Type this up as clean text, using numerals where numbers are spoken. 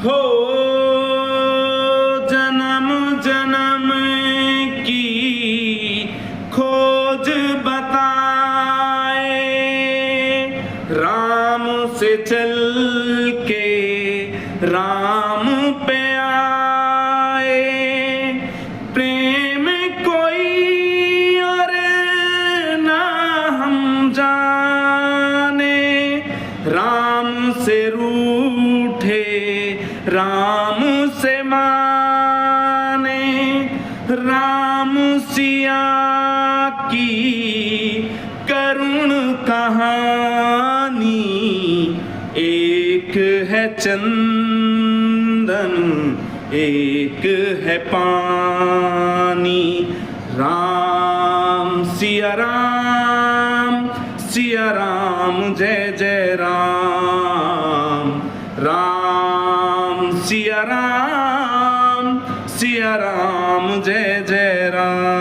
हो जन्म जन्म की खोज बताए, राम से चल के राम पे आए। प्रेम कोई और ना हम जाने, राम से रूठे राम से माने। राम सिया की करुण कहानी, एक है चंदन एक है पानी। राम सिया राम जय जय राम। राम सिया राम जय जय राम।